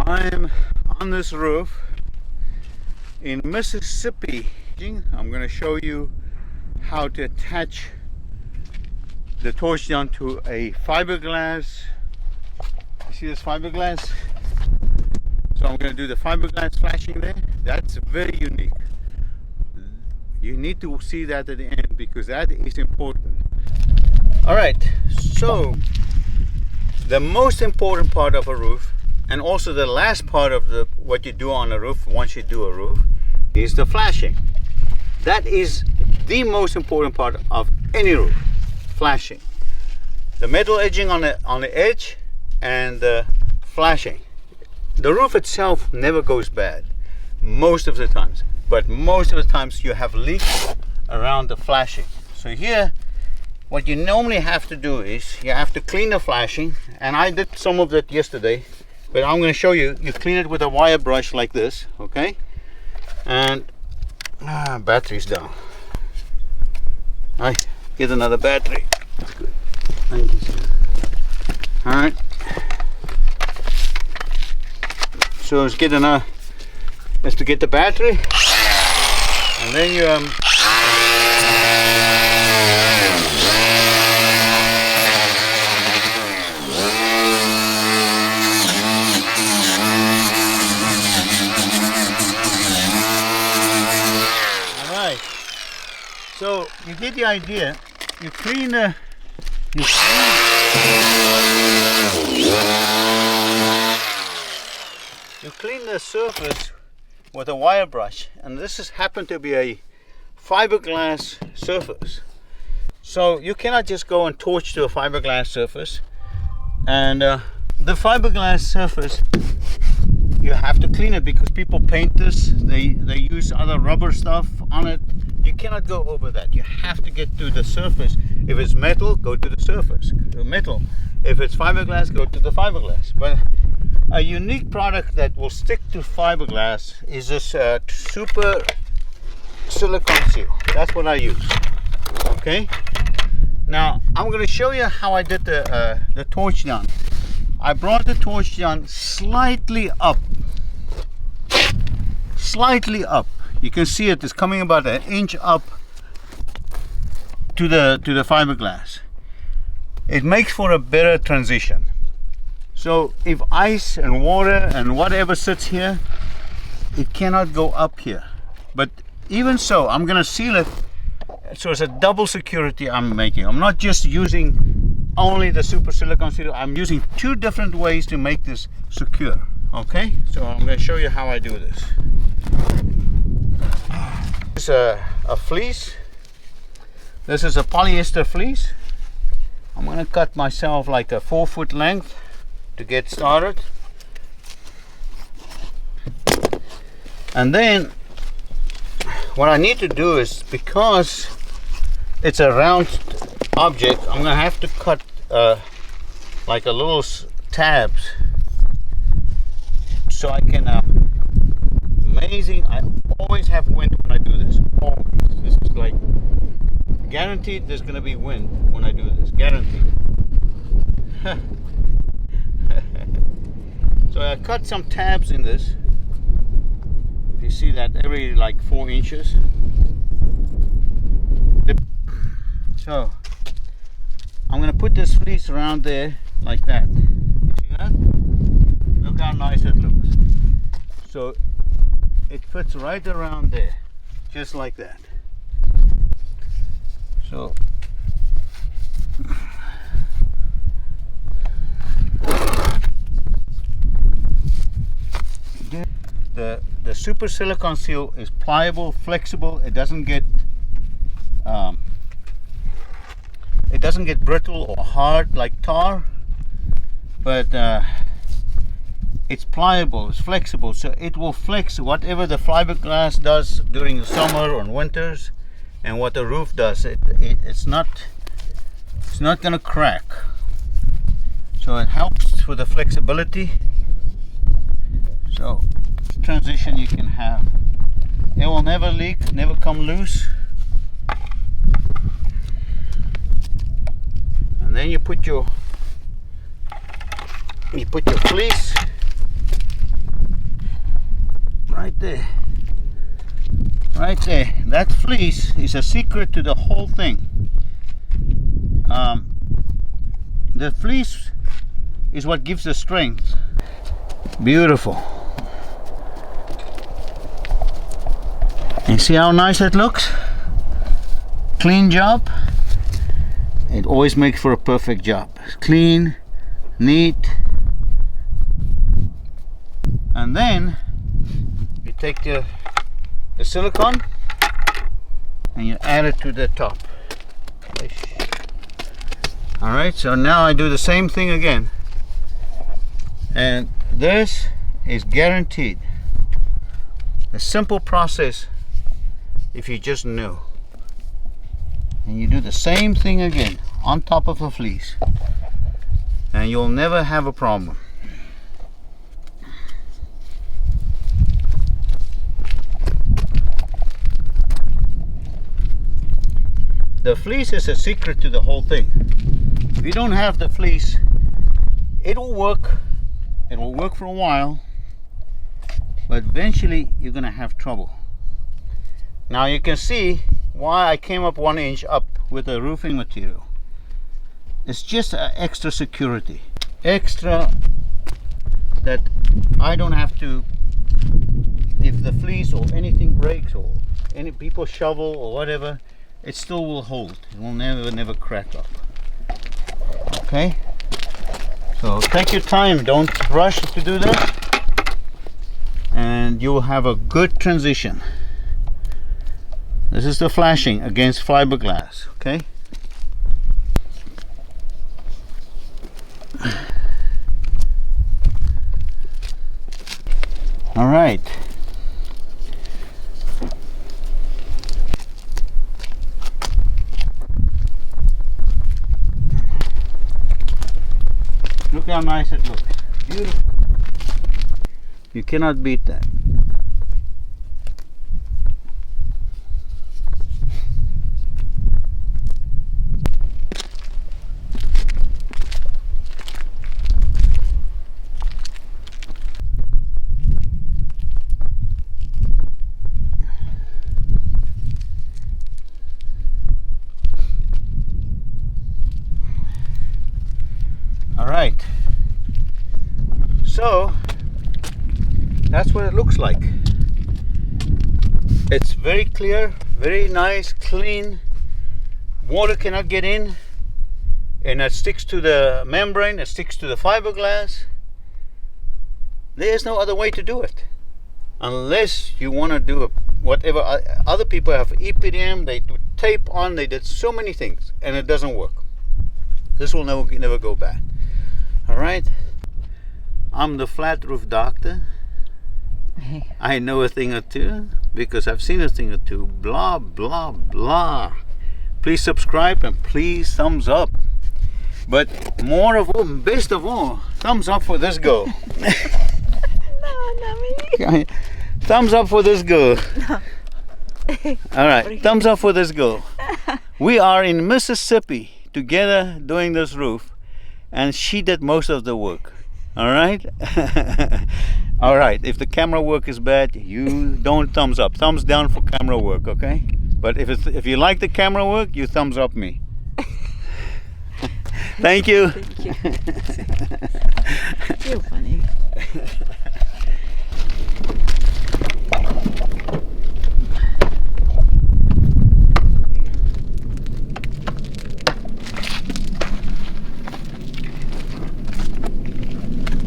I'm on this roof in Mississippi. I'm going to show you how to attach the torch down to a fiberglass. You see this fiberglass? So I'm going to do the fiberglass flashing there. That's very unique. You need to see that at the end because that is important. Alright, so the most important part of a roof, and also the last part of what you do on a roof once you do a roof, is the flashing. That is the most important part of any roof, flashing. The metal edging on the edge and the flashing. The roof itself never goes bad, most of the times. But most of the times you have leaks around the flashing. So here, what you normally have to do is you have to clean the flashing, and I did some of that yesterday, but I'm going to show you. You clean it with a wire brush like this, okay? And battery's down. I get another battery. Good. Thank you, sir. All right. So let's get another. Is to get the battery, and then you Alright, so you get the idea. You clean the surface with a wire brush, and this has happened to be a fiberglass surface. So you cannot just go and torch to a fiberglass surface, and the fiberglass surface you have to clean it because people paint this, they use other rubber stuff on it. You cannot go over that. You have to get to the surface. If it's metal, go to the surface, the metal. If it's fiberglass, go to the fiberglass. But a unique product that will stick to fiberglass is this super silicone seal. That's what I use. Okay. Now I'm going to show you how I did the torch down. I brought the torch down slightly up. Slightly up. You can see it is coming about an inch up to the fiberglass. It makes for a better transition. So if ice and water and whatever sits here, it cannot go up here. But even so, I'm going to seal it. So it's a double security I'm making. I'm not just using only the super silicone seal. I'm using two different ways to make this secure. Okay, so I'm going to show you how I do this. This is a fleece. This is a polyester fleece. I'm going to cut myself like a 4-foot length to get started, and then what I need to do is, because it's a round object, I'm gonna have to cut like a little tabs so I can amazing. I always have wind when I do this. Always. This is like guaranteed there's gonna be wind when I do this, guaranteed. So I cut some tabs in this. If you see that, every like 4 inches. So I'm going to put this fleece around there like that. You see that? Look how nice it looks. So it fits right around there, just like that. So the super silicone seal is pliable, flexible. It doesn't get brittle or hard like tar, but it's pliable, it's flexible, so it will flex whatever the fiberglass does during the summer or winters, and what the roof does. It's not going to crack. So it helps with the flexibility. So transition you can have. It will never leak, never come loose. And then you put your fleece right there. Right there. That fleece is a secret to the whole thing. The fleece is what gives the strength. Beautiful. And see how nice it looks? Clean job. It always makes for a perfect job. Clean, neat. And then you take the silicone and you add it to the top. Alright, so now I do the same thing again. And this is guaranteed. A simple process if you just knew. And you do the same thing again on top of the fleece. And you'll never have a problem. The fleece is a secret to the whole thing. If you don't have the fleece, it will work for a while, but eventually you're gonna have trouble. Now you can see why I came up 1 inch up with the roofing material. It's just extra security, extra that I don't have to, if the fleece or anything breaks or any people shovel or whatever, it still will hold. It will never crack up. Okay, so take your time, don't rush to do that, and you'll have a good transition. This is the flashing against fiberglass. Okay, all right. Look how nice it looks. Beautiful. You cannot beat that. Alright, so that's what it looks like. It's very clear, very nice, clean. Water cannot get in, and it sticks to the membrane, it sticks to the fiberglass. There's no other way to do it, unless you want to do whatever other people have. EPDM, they do tape on, they did so many things, and it doesn't work. This will never go bad. All right, I'm the flat roof doctor. I know a thing or two because I've seen a thing or two. Blah, blah, blah. Please subscribe and please thumbs up. But more of all, best of all, thumbs up for this girl. No, not me. Thumbs up for this girl. No. All right, thumbs up for this girl. We are in Mississippi together doing this roof, and she did most of the work. All right. All right, if the camera work is bad, you don't thumbs up. Thumbs down for camera work, okay? But if you like the camera work, you thumbs up me. Thank you. Thank you. You're funny.